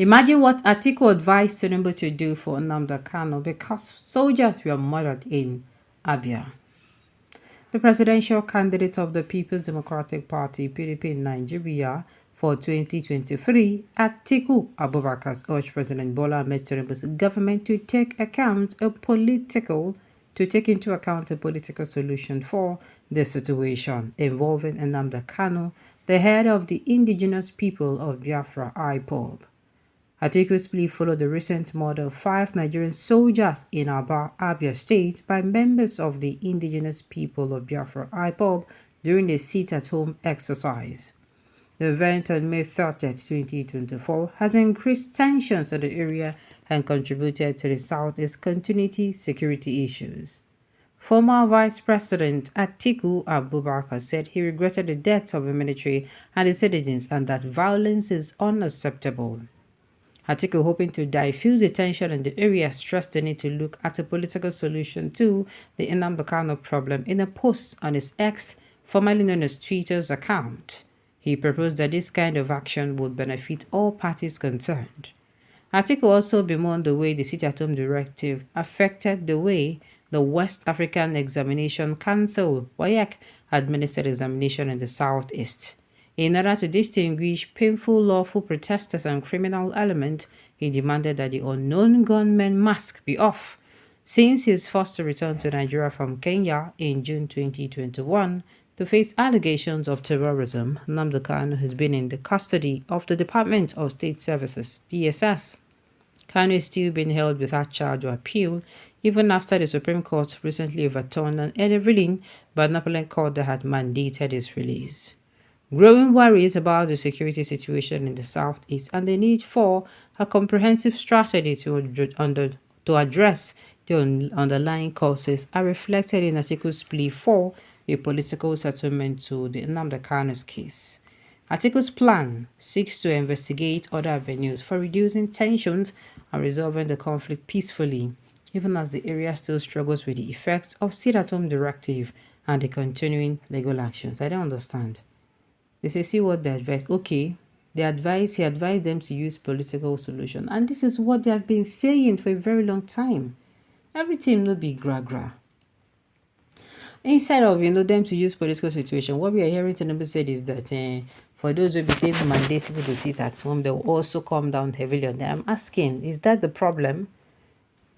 Imagine what Atiku advised Tinubu to do for Nnamdi Kanu because soldiers were murdered in Abia. The presidential candidate of the People's Democratic Party (PDP) in Nigeria for 2023, Atiku Abubakar urged President Bola Ahmed Tinubu's government to take into account a political solution for the situation involving Nnamdi Kanu, the head of the indigenous people of Biafra (IPOB). Atiku's plea followed the recent murder of 5 Nigerian soldiers in Abia State by members of the indigenous people of Biafra (IPOB) during a sit-at-home exercise. The event on May 30, 2024 has increased tensions in the area and contributed to the Southeast continuity security issues. Former Vice President Atiku Abubakar said he regretted the deaths of the military and its citizens and that violence is unacceptable. Atiku, hoping to diffuse the tension in the area, stressed the need to look at a political solution to the Nnamdi Kanu problem in a post on his X, formerly known as Twitter's account. He proposed that this kind of action would benefit all parties concerned. Atiku also bemoaned the way the sit-at-home directive affected the way the West African Examination Council (WAEC) administered examination in the Southeast. In order to distinguish painful lawful protesters and criminal elements, he demanded that the unknown gunman mask be off. Since his first return to Nigeria from Kenya in June 2021 to face allegations of terrorism, Nnamdi Kanu has been in the custody of the Department of State Services (DSS). Kanu is still being held without charge or appeal, even after the Supreme Court recently overturned an earlier ruling by the Napoleon Court that had mandated his release. Growing worries about the security situation in the Southeast and the need for a comprehensive strategy to address the underlying causes are reflected in Atiku's plea for a political settlement to the Nnamdi Kanu's case. Atiku's plan seeks to investigate other avenues for reducing tensions and resolving the conflict peacefully, even as the area still struggles with the effects of sit-at-home directive and the continuing legal actions. I don't understand. They say, see what they advise. Okay, he advised them to use political solution. And this is what they have been saying for a very long time. Everything will be gra-gra. Instead of, them to use political situation, what we are hearing Tinubu said is that for those who be saying mandate people to sit at home, they will also come down heavily on them. I'm asking, is that the problem?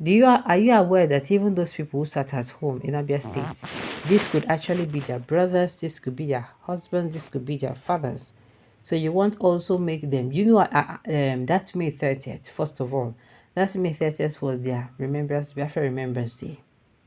Are you aware that even those people who sat at home in Abia State, this could actually be their brothers, this could be their husbands, this could be their fathers. So you want also make them, that May 30th, first of all, that May 30th was their Biafra Remembrance Day,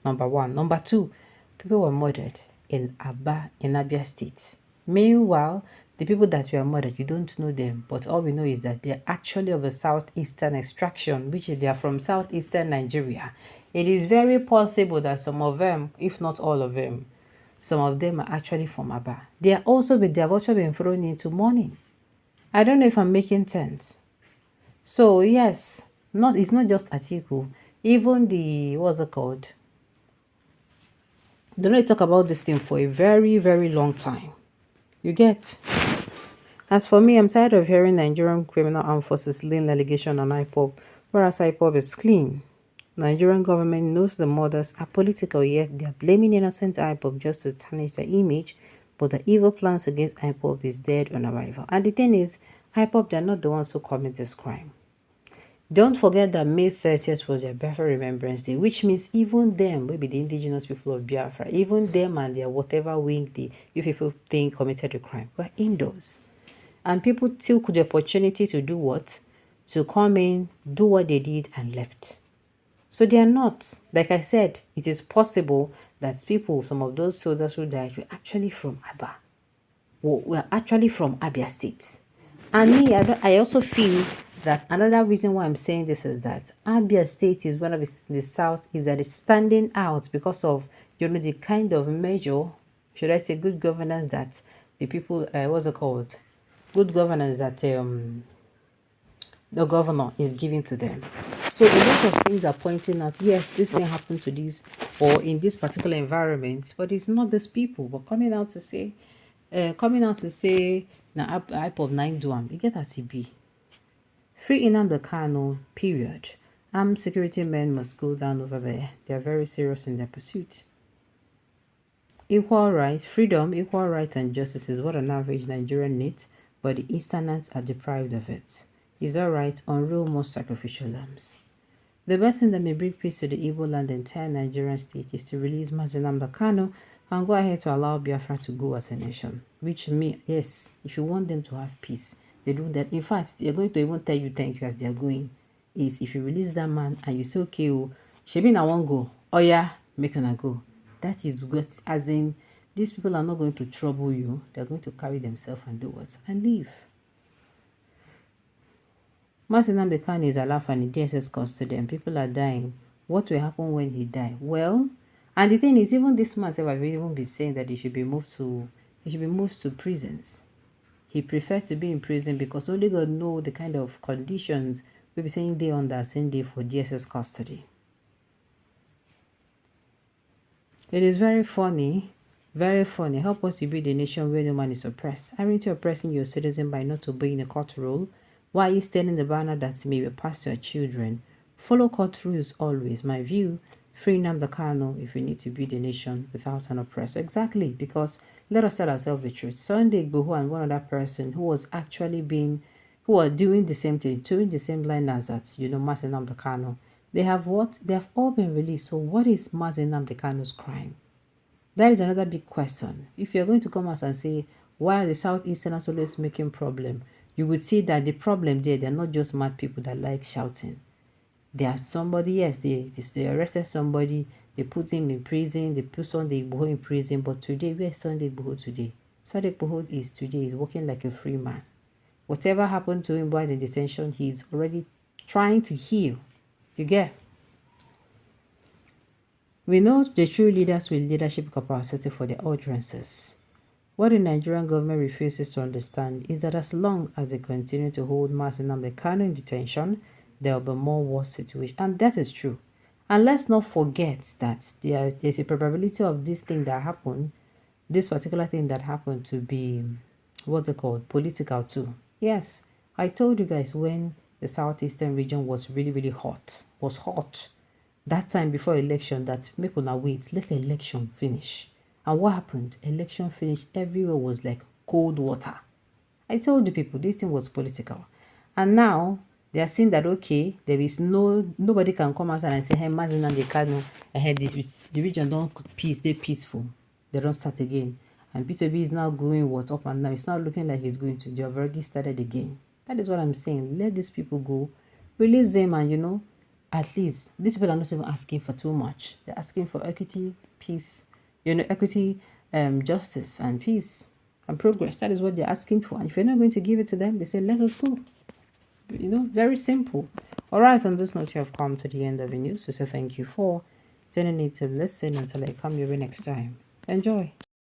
number 1. Number 2, people were murdered in Abia State. Meanwhile, the people that were murdered, you don't know them, but all we know is that they're actually of a southeastern extraction, which they are from southeastern Nigeria. It is very possible that some of them, if not all of them, some of them are actually from Aba. They have also been thrown into mourning. I don't know if I'm making sense. So yes, it's not just Atiku. Even the what's it called? They don't talk about this thing for a very, very long time. You get? As for me, I'm tired of hearing Nigerian Criminal Armed Forces laying allegation on IPOB, whereas IPOB is clean. Nigerian government knows the murders are political, yet they are blaming innocent IPOB just to tarnish their image, but the evil plans against IPOB is dead on arrival. And the thing is, IPOB, they're not the ones who commit this crime. Don't forget that May 30th was their Biafra Remembrance Day, which means even them, maybe the indigenous people of Biafra, even them and their whatever wing you people think committed a crime, were indoors. And people took the opportunity to do what? To come in, do what they did, and left. So they are not. Like I said, it is possible that some of those soldiers who died, were actually from Aba. Were actually from Abia State. And me, I also feel that another reason why I'm saying this is that Abia State is one of the South is that it's standing out because of, the kind of measure, should I say good governance that the people, what's it called? Good governance that the governor is giving to them. So a lot of things are pointing out, yes, this thing happened to this or in this particular environment, but it's not these people. But coming out to say, na IPOB 9 do am, you get as it be. Free Nnamdi Kanu, period. Armed security men must go down over there. They are very serious in their pursuit. Equal rights, freedom, equal rights and justice is what an average Nigerian needs, but the Easterners are deprived of it. Is that right? Unreal most sacrificial lambs. The best thing that may bring peace to the Igbo land and entire Nigerian state is to release Nnamdi Kanu and go ahead to allow Biafra to go as a nation. Which means, yes, if you want them to have peace, they do that. In fact, they're going to even tell you thank you as they're going. Is if you release that man and you say, okay, Shebi I won't go. Oh yeah, make una go. That is what, as in, these people are not going to trouble you. They're going to carry themselves and do what? And leave. Nnamdi Kanu is alive and in DSS custody and people are dying. What will happen when he die? Well, and the thing is, even this man have even been saying that he should be moved to prisons. He preferred to be in prison because only God knows the kind of conditions we'll be saying day on that same day for DSS custody. It is very funny. Very funny. Help us to build a nation where no man is oppressed. Aren't you oppressing your citizen by not obeying a court rule? Why are you standing the banner that may be passed to your children? Follow court rules always. My view, free Nnamdi Kanu if we need to build a nation without an oppressor. Exactly, because let us tell ourselves the truth. Sunday Igboho and one other person who are doing the same thing, doing the same line as that, Mazi Nnamdi Kanu. They have what? They have all been released. So what is Mazi Nnamdi Kanu's crime? That is another big question. If you're going to come out and say, why are the Southeasterners always making problem? You would see that the problem there, they're not just mad people that like shouting. They are somebody, yes, they arrested somebody, they put him in prison, they put Sunday Igboho in prison, but today, where's Sunday Igboho today? Sunday Igboho is working like a free man. Whatever happened to him while in detention, he's already trying to heal. You get? We know the true leaders with leadership capacity for their utterances. What the Nigerian government refuses to understand is that as long as they continue to hold Mazi Nnamdi Kanu in detention, there will be more worse situation. And that is true. And let's not forget that there's a probability of this thing that happened, this particular thing that happened to be, political too. Yes, I told you guys when the southeastern region was really, really hot, that time before election that make una wait, let the election finish. And what happened? Election finished, everywhere was like cold water. I told the people this thing was political. And now they are saying that okay, there is nobody can come outside and say, hey, Mazi Nnamdi Kanu, ahead this the region don't peace, they peaceful. They don't start again. And P2B is now going up and down. It's not looking like it's going to. They have already started again. That is what I'm saying. Let these people go. Release them and at least these people are not even asking for too much. They're asking for equity, peace, equity, justice and peace and progress. That is what they're asking for. And if you're not going to give it to them, they say, let us go. Very simple. All right, on this note, you have come to the end of the news. So thank you for tuning in to listen until I come your way next time. Enjoy.